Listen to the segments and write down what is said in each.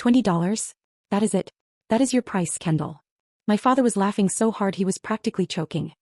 $20? That is it. That is your price, Kendall. My father was laughing so hard he was practically choking.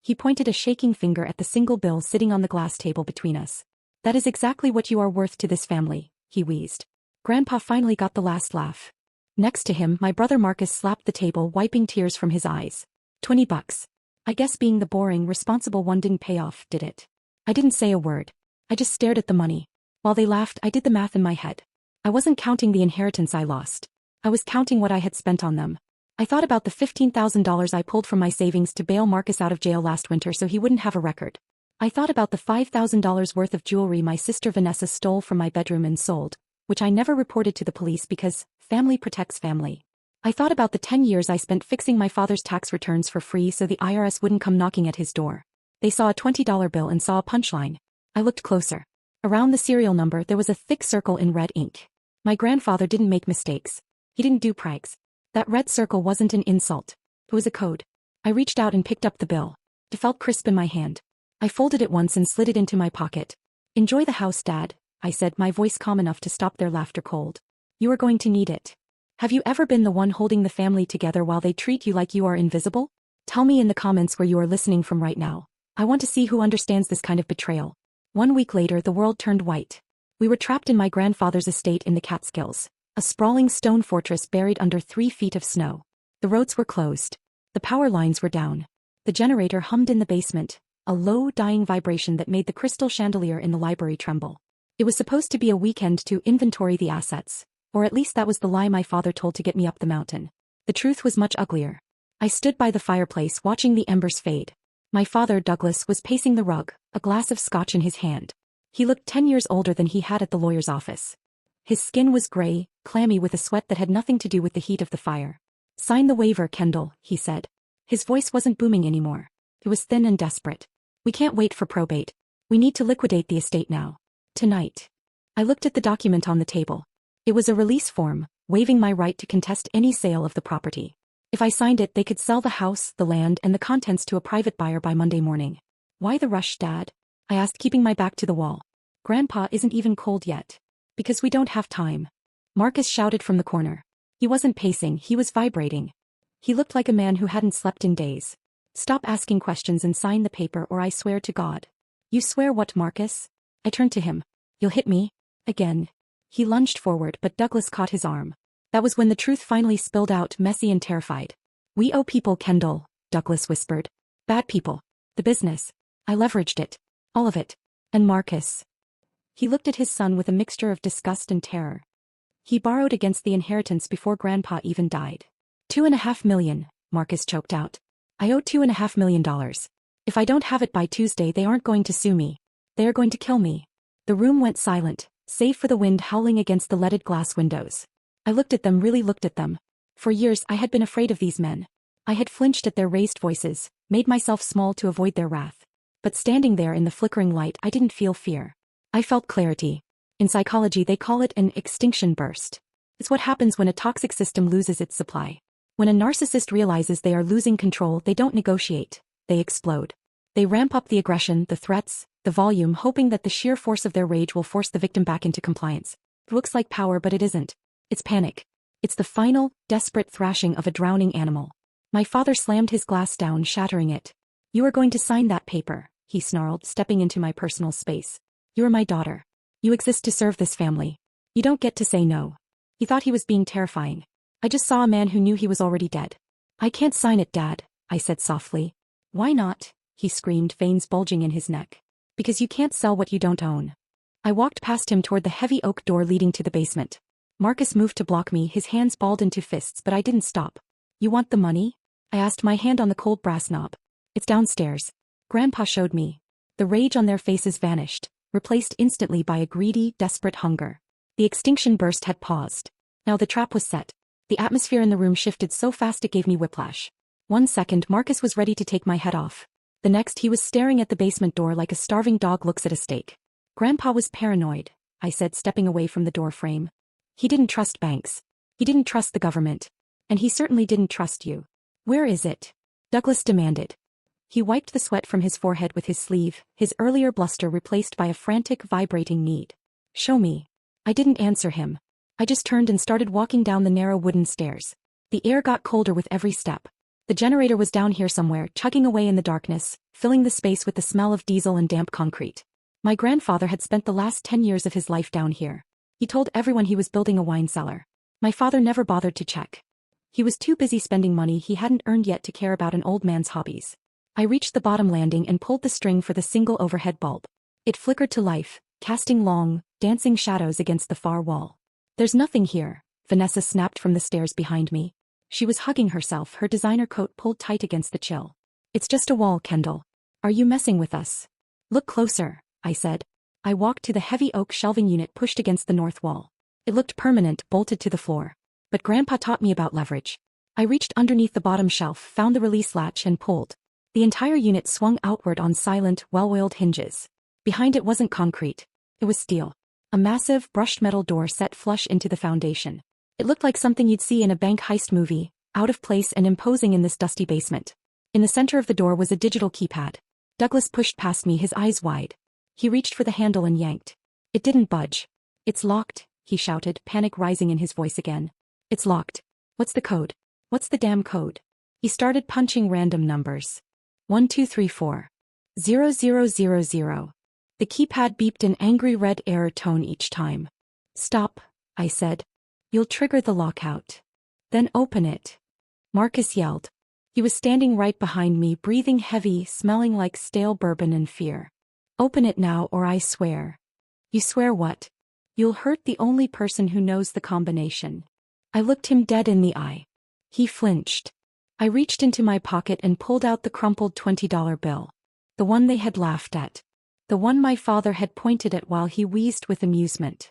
He pointed a shaking finger at the single bill sitting on the glass table between us. That is exactly what you are worth to this family, he wheezed. Grandpa finally got the last laugh. Next to him, my brother Marcus slapped the table, wiping tears from his eyes. $20. I guess being the boring, responsible one didn't pay off, did it? I didn't say a word. I just stared at the money. While they laughed, I did the math in my head. I wasn't counting the inheritance I lost. I was counting what I had spent on them. I thought about the $15,000 I pulled from my savings to bail Marcus out of jail last winter so he wouldn't have a record. I thought about the $5,000 worth of jewelry my sister Vanessa stole from my bedroom and sold, which I never reported to the police because family protects family. I thought about the 10 years I spent fixing my father's tax returns for free so the IRS wouldn't come knocking at his door. They saw a $20 bill and saw a punchline. I looked closer. Around the serial number there was a thick circle in red ink. My grandfather didn't make mistakes. He didn't do pranks. That red circle wasn't an insult. It was a code. I reached out and picked up the bill. It felt crisp in my hand. I folded it once and slid it into my pocket. Enjoy the house, Dad, I said, my voice calm enough to stop their laughter cold. You are going to need it. Have you ever been the one holding the family together while they treat you like you are invisible? Tell me in the comments where you are listening from right now. I want to see who understands this kind of betrayal. 1 week later, the world turned white. We were trapped in my grandfather's estate in the Catskills, a sprawling stone fortress buried under 3 feet of snow. The roads were closed. The power lines were down. The generator hummed in the basement, a low, dying vibration that made the crystal chandelier in the library tremble. It was supposed to be a weekend to inventory the assets, or at least that was the lie my father told to get me up the mountain. The truth was much uglier. I stood by the fireplace watching the embers fade. My father, Douglas, was pacing the rug, a glass of scotch in his hand. He looked 10 years older than he had at the lawyer's office. His skin was gray, clammy with a sweat that had nothing to do with the heat of the fire. Sign the waiver, Kendall, he said. His voice wasn't booming anymore. It was thin and desperate. We can't wait for probate. We need to liquidate the estate now. Tonight. I looked at the document on the table. It was a release form, waiving my right to contest any sale of the property. If I signed it, they could sell the house, the land, and the contents to a private buyer by Monday morning. Why the rush, Dad? I asked, keeping my back to the wall. Grandpa isn't even cold yet. Because we don't have time. Marcus shouted from the corner. He wasn't pacing, he was vibrating. He looked like a man who hadn't slept in days. Stop asking questions and sign the paper or I swear to God. You swear what, Marcus? I turned to him. You'll hit me? Again. He lunged forward, but Douglas caught his arm. That was when the truth finally spilled out, messy and terrified. We owe people, Kendall, Douglas whispered. Bad people. The business. I leveraged it. All of it. And Marcus. He looked at his son with a mixture of disgust and terror. He borrowed against the inheritance before Grandpa even died. $2.5 million, Marcus choked out. I owe $2.5 million. If I don't have it by Tuesday, they aren't going to sue me. They are going to kill me. The room went silent, save for the wind howling against the leaded glass windows. I looked at them, really looked at them. For years I had been afraid of these men. I had flinched at their raised voices, made myself small to avoid their wrath. But standing there in the flickering light, I didn't feel fear. I felt clarity. In psychology they call it an extinction burst. It's what happens when a toxic system loses its supply. When a narcissist realizes they are losing control, they don't negotiate. They explode. They ramp up the aggression, the threats, the volume, hoping that the sheer force of their rage will force the victim back into compliance. It looks like power, but it isn't. It's panic. It's the final, desperate thrashing of a drowning animal. My father slammed his glass down, shattering it. You are going to sign that paper, he snarled, stepping into my personal space. You are my daughter. You exist to serve this family. You don't get to say no. He thought he was being terrifying. I just saw a man who knew he was already dead. I can't sign it, Dad, I said softly. Why not? He screamed, veins bulging in his neck. Because you can't sell what you don't own. I walked past him toward the heavy oak door leading to the basement. Marcus moved to block me, his hands balled into fists, but I didn't stop. You want the money? I asked, my hand on the cold brass knob. It's downstairs. Grandpa showed me. The rage on their faces vanished, replaced instantly by a greedy, desperate hunger. The extinction burst had paused. Now the trap was set. The atmosphere in the room shifted so fast it gave me whiplash. 1 second, Marcus was ready to take my head off. The next, he was staring at the basement door like a starving dog looks at a steak. Grandpa was paranoid, I said, stepping away from the door frame. He didn't trust banks. He didn't trust the government. And he certainly didn't trust you. Where is it? Douglas demanded. He wiped the sweat from his forehead with his sleeve, his earlier bluster replaced by a frantic, vibrating need. Show me. I didn't answer him. I just turned and started walking down the narrow wooden stairs. The air got colder with every step. The generator was down here somewhere, chugging away in the darkness, filling the space with the smell of diesel and damp concrete. My grandfather had spent the last 10 years of his life down here. He told everyone he was building a wine cellar. My father never bothered to check. He was too busy spending money he hadn't earned yet to care about an old man's hobbies. I reached the bottom landing and pulled the string for the single overhead bulb. It flickered to life, casting long, dancing shadows against the far wall. "There's nothing here," Vanessa snapped from the stairs behind me. She was hugging herself, her designer coat pulled tight against the chill. "It's just a wall, Kendall. Are you messing with us?" "Look closer," I said. I walked to the heavy oak shelving unit pushed against the north wall. It looked permanent, bolted to the floor. But Grandpa taught me about leverage. I reached underneath the bottom shelf, found the release latch and pulled. The entire unit swung outward on silent, well-oiled hinges. Behind it wasn't concrete. It was steel. A massive, brushed metal door set flush into the foundation. It looked like something you'd see in a bank heist movie, out of place and imposing in this dusty basement. In the center of the door was a digital keypad. Douglas pushed past me, his eyes wide. He reached for the handle and yanked. It didn't budge. "It's locked," he shouted, panic rising in his voice again. "It's locked. What's the code? What's the damn code?" He started punching random numbers. 1234. 0000. The keypad beeped an angry red error tone each time. "Stop," I said. "You'll trigger the lockout." "Then open it," Marcus yelled. He was standing right behind me, breathing heavy, smelling like stale bourbon and fear. "Open it now or I swear." "You swear what?" "You'll hurt the only person who knows the combination." I looked him dead in the eye. He flinched. I reached into my pocket and pulled out the crumpled $20 bill. The one they had laughed at. The one my father had pointed at while he wheezed with amusement.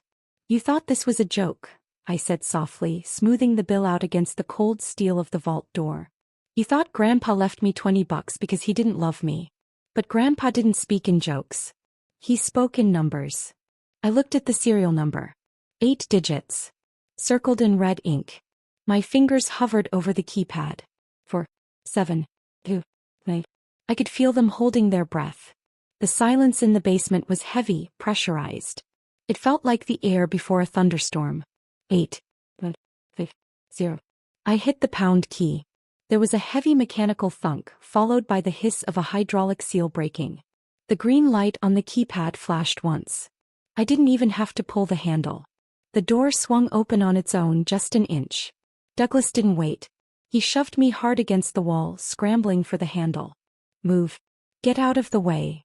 "You thought this was a joke," I said softly, smoothing the bill out against the cold steel of the vault door. "You thought Grandpa left me $20 because he didn't love me. But Grandpa didn't speak in jokes. He spoke in numbers." I looked at the serial number. 8 digits. Circled in red ink. My fingers hovered over the keypad. 4, 7, 2, 8. I could feel them holding their breath. The silence in the basement was heavy, pressurized. It felt like the air before a thunderstorm. 8, 5, 0. I hit the pound key. There was a heavy mechanical thunk, followed by the hiss of a hydraulic seal breaking. The green light on the keypad flashed once. I didn't even have to pull the handle. The door swung open on its own, just an inch. Douglas didn't wait. He shoved me hard against the wall, scrambling for the handle. "Move. Get out of the way."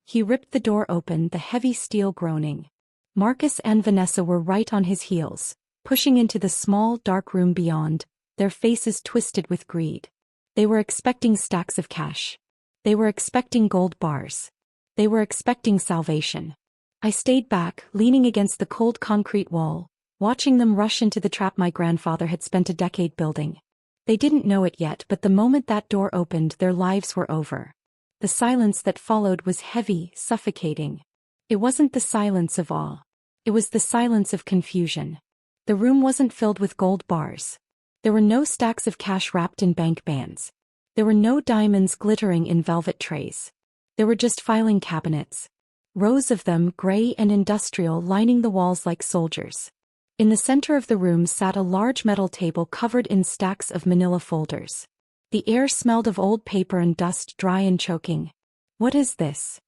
He ripped the door open, the heavy steel groaning. Marcus and Vanessa were right on his heels, pushing into the small, dark room beyond, their faces twisted with greed. They were expecting stacks of cash. They were expecting gold bars. They were expecting salvation. I stayed back, leaning against the cold concrete wall, watching them rush into the trap my grandfather had spent a decade building. They didn't know it yet, but the moment that door opened, their lives were over. The silence that followed was heavy, suffocating. It wasn't the silence of awe. It was the silence of confusion. The room wasn't filled with gold bars. There were no stacks of cash wrapped in bank bands. There were no diamonds glittering in velvet trays. There were just filing cabinets. Rows of them, gray and industrial, lining the walls like soldiers. In the center of the room sat a large metal table covered in stacks of manila folders. The air smelled of old paper and dust, dry and choking. "What is this?"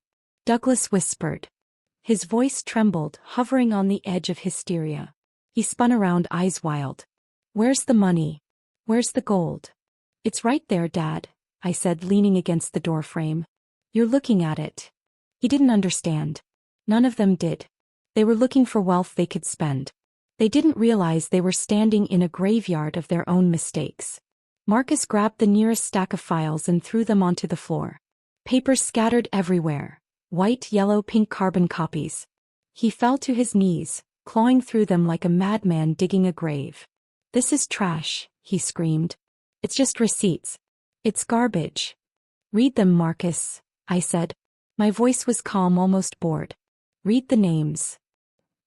Douglas whispered. His voice trembled, hovering on the edge of hysteria. He spun around, eyes wild. "Where's the money? Where's the gold?" "It's right there, Dad," I said, leaning against the door frame. "You're looking at it." He didn't understand. None of them did. They were looking for wealth they could spend. They didn't realize they were standing in a graveyard of their own mistakes. Marcus grabbed the nearest stack of files and threw them onto the floor. Papers scattered everywhere. White, yellow, pink carbon copies. He fell to his knees, clawing through them like a madman digging a grave. "This is trash," he screamed. "It's just receipts. It's garbage." "Read them, Marcus," I said. My voice was calm, almost bored. "Read the names."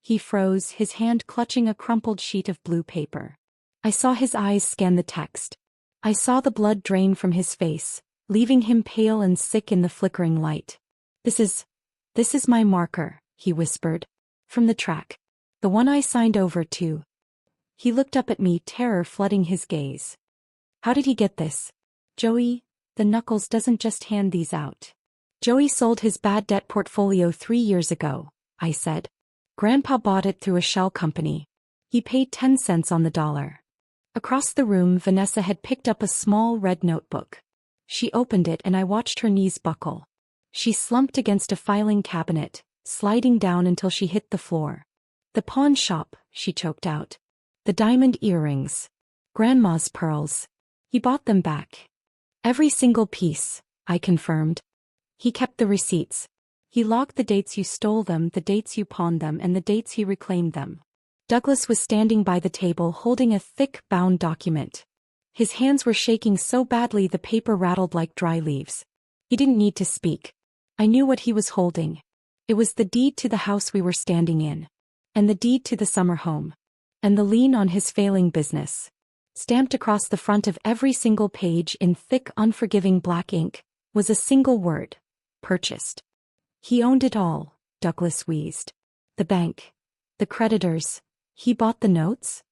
He froze, his hand clutching a crumpled sheet of blue paper. I saw his eyes scan the text. I saw the blood drain from his face, leaving him pale and sick in the flickering light. This is my marker," he whispered. "From the track. The one I signed over to. He looked up at me, terror flooding his gaze. How did he get this? Joey, the Knuckles doesn't just hand these out. Joey sold his bad debt portfolio 3 years ago, I said. Grandpa bought it through a shell company. He paid 10 cents on the dollar. Across the room, Vanessa had picked up a small red notebook. She opened it and I watched her knees buckle. She slumped against a filing cabinet, sliding down until she hit the floor. The pawn shop, she choked out. The diamond earrings. Grandma's pearls. He bought them back. Every single piece, I confirmed. He kept the receipts. He logged the dates you stole them, the dates you pawned them, and the dates he reclaimed them. Douglas was standing by the table holding a thick, bound document. His hands were shaking so badly the paper rattled like dry leaves. He didn't need to speak. I knew what he was holding. It was the deed to the house we were standing in. And the deed to the summer home. And the lien on his failing business. Stamped across the front of every single page in thick, unforgiving black ink, was a single word. Purchased. He owned it all, Douglas wheezed. The bank. The creditors. He bought the notes?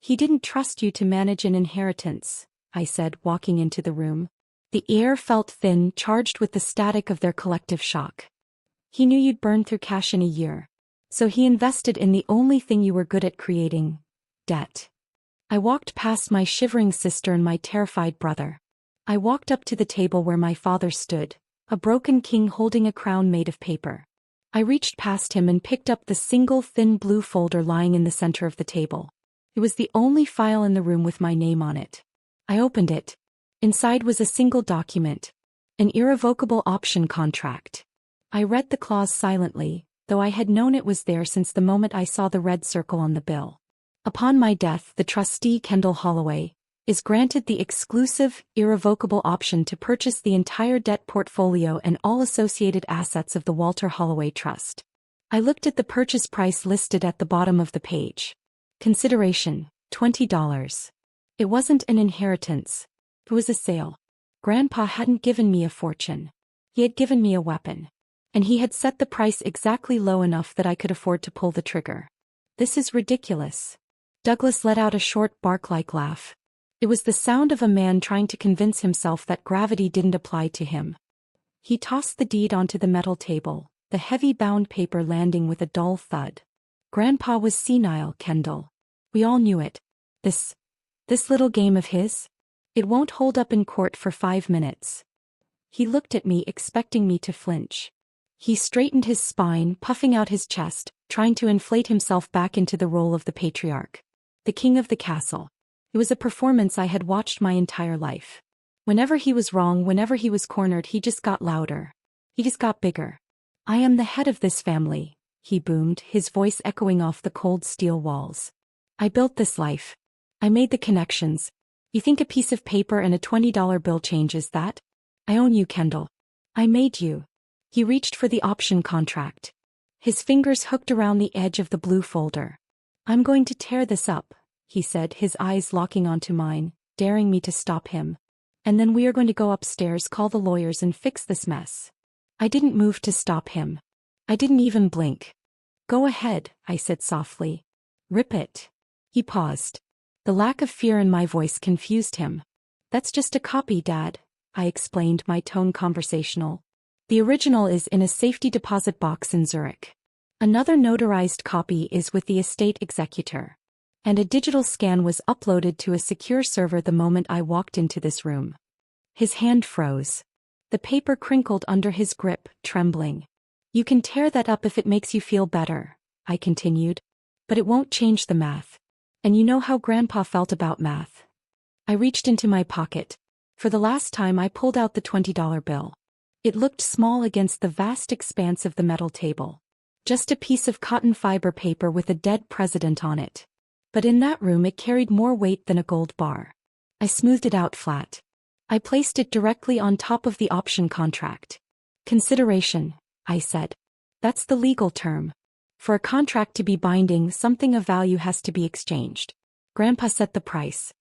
He didn't trust you to manage an inheritance, I said, walking into the room. The air felt thin, charged with the static of their collective shock. He knew you'd burn through cash in a year. So he invested in the only thing you were good at creating. Debt. I walked past my shivering sister and my terrified brother. I walked up to the table where my father stood, a broken king holding a crown made of paper. I reached past him and picked up the single thin blue folder lying in the center of the table. It was the only file in the room with my name on it. I opened it. Inside was a single document. An irrevocable option contract. I read the clause silently, though I had known it was there since the moment I saw the red circle on the bill. Upon my death, the trustee Kendall Holloway is granted the exclusive, irrevocable option to purchase the entire debt portfolio and all associated assets of the Walter Holloway Trust. I looked at the purchase price listed at the bottom of the page. Consideration, $20. It wasn't an inheritance. It was a sale. Grandpa hadn't given me a fortune. He had given me a weapon. And he had set the price exactly low enough that I could afford to pull the trigger. This is ridiculous. Douglas let out a short bark-like laugh. It was the sound of a man trying to convince himself that gravity didn't apply to him. He tossed the deed onto the metal table, the heavy bound paper landing with a dull thud. Grandpa was senile, Kendall. We all knew it. This little game of his? It won't hold up in court for 5 minutes. He looked at me, expecting me to flinch. He straightened his spine, puffing out his chest, trying to inflate himself back into the role of the patriarch. The king of the castle. It was a performance I had watched my entire life. Whenever he was wrong, whenever he was cornered, he just got louder. He just got bigger. I am the head of this family, he boomed, his voice echoing off the cold steel walls. I built this life. I made the connections. You think a piece of paper and a $20 bill changes that? I own you, Kendall. I made you. He reached for the option contract. His fingers hooked around the edge of the blue folder. I'm going to tear this up, he said, his eyes locking onto mine, daring me to stop him. And then we are going to go upstairs, call the lawyers, and fix this mess. I didn't move to stop him. I didn't even blink. Go ahead, I said softly. Rip it. He paused. The lack of fear in my voice confused him. That's just a copy, Dad, I explained, my tone conversational. The original is in a safety deposit box in Zurich. Another notarized copy is with the estate executor. And a digital scan was uploaded to a secure server the moment I walked into this room. His hand froze. The paper crinkled under his grip, trembling. You can tear that up if it makes you feel better, I continued. But it won't change the math. And you know how Grandpa felt about math. I reached into my pocket. For the last time I pulled out the $20 bill. It looked small against the vast expanse of the metal table. Just a piece of cotton fiber paper with a dead president on it. But in that room it carried more weight than a gold bar. I smoothed it out flat. I placed it directly on top of the option contract. Consideration, I said. That's the legal term. For a contract to be binding, something of value has to be exchanged. Grandpa set the price.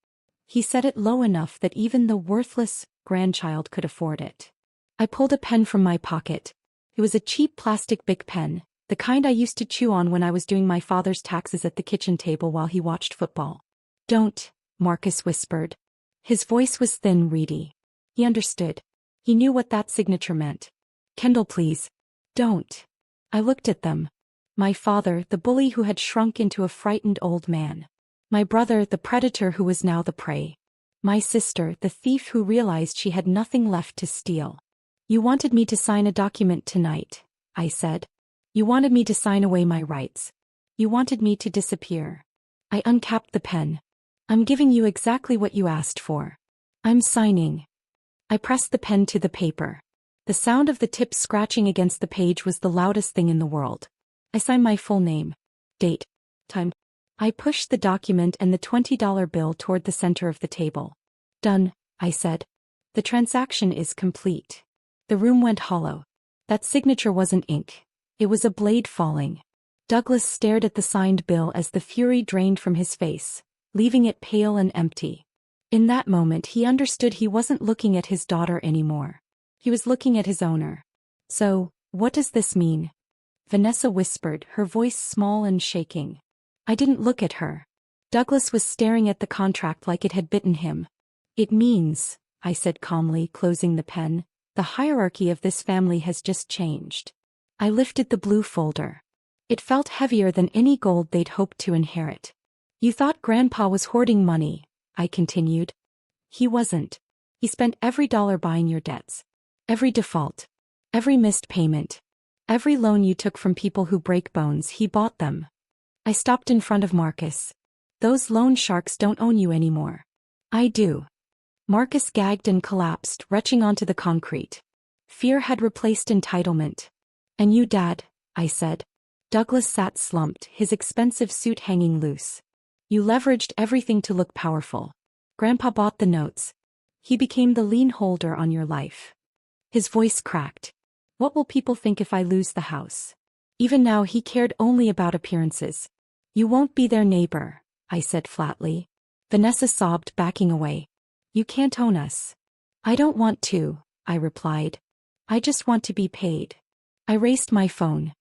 He set it low enough that even the worthless grandchild could afford it. I pulled a pen from my pocket. It was a cheap plastic Bic pen, The kind I used to chew on when I was doing my father's taxes at the kitchen table while he watched football. Don't, Marcus whispered. His voice was thin, reedy. He understood. He knew what that signature meant. Kendall, please. Don't. I looked at them. My father, the bully who had shrunk into a frightened old man. My brother, the predator who was now the prey. My sister, the thief who realized she had nothing left to steal. You wanted me to sign a document tonight, I said. You wanted me to sign away my rights. You wanted me to disappear. I uncapped the pen. I'm giving you exactly what you asked for. I'm signing. I pressed the pen to the paper. The sound of the tip scratching against the page was the loudest thing in the world. I signed my full name, date, time. I pushed the document and the $20 bill toward the center of the table. Done, I said. The transaction is complete. The room went hollow. That signature wasn't ink. It was a blade falling. Douglas stared at the signed bill as the fury drained from his face, leaving it pale and empty. In that moment he understood he wasn't looking at his daughter anymore. He was looking at his owner. So, what does this mean? Vanessa whispered, her voice small and shaking. I didn't look at her. Douglas was staring at the contract like it had bitten him. It means, I said calmly, closing the pen, the hierarchy of this family has just changed. I lifted the blue folder. It felt heavier than any gold they'd hoped to inherit. You thought Grandpa was hoarding money, I continued. He wasn't. He spent every dollar buying your debts. Every default. Every missed payment. Every loan you took from people who break bones, he bought them. I stopped in front of Marcus. Those loan sharks don't own you anymore. I do. Marcus gagged and collapsed, retching onto the concrete. Fear had replaced entitlement. And you, Dad, I said. Douglas sat slumped, his expensive suit hanging loose. You leveraged everything to look powerful. Grandpa bought the notes. He became the lien holder on your life. His voice cracked. What will people think if I lose the house? Even now he cared only about appearances. You won't be their neighbor, I said flatly. Vanessa sobbed, backing away. You can't own us. I don't want to, I replied. I just want to be paid. I raised my phone.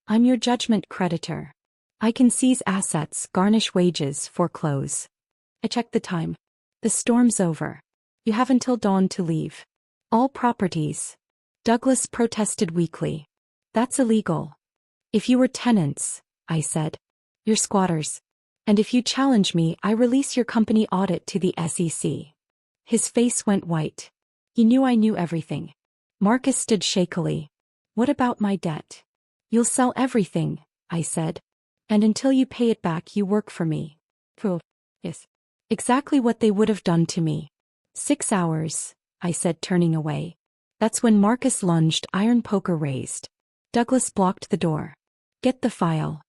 I'm your judgment creditor. I can seize assets, garnish wages, foreclose. I checked the time. The storm's over. You have until dawn to leave. All properties. Douglas protested weakly. That's illegal. If you were tenants, I said. You're squatters. And if you challenge me, I release your company audit to the SEC. His face went white. He knew I knew everything. Marcus stood shakily. What about my debt? You'll sell everything, I said. And until you pay it back, you work for me. Pooh. Yes. Exactly what they would have done to me. 6 hours, I said, turning away. That's when Marcus lunged, iron poker raised. Douglas blocked the door. Get the file.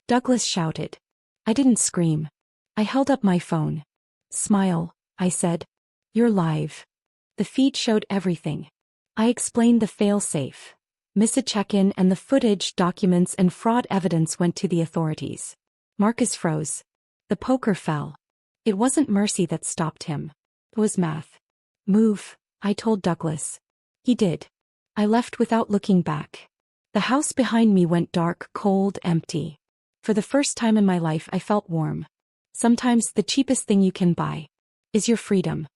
Douglas shouted. I didn't scream. I held up my phone. Smile, I said. You're live. The feed showed everything. I explained the fail-safe. Miss a check-in and the footage, documents and fraud evidence went to the authorities. Marcus froze. The poker fell. It wasn't mercy that stopped him. It was math. Move, I told Douglas. He did. I left without looking back. The house behind me went dark, cold, empty. For the first time in my life I felt warm. Sometimes the cheapest thing you can buy is your freedom.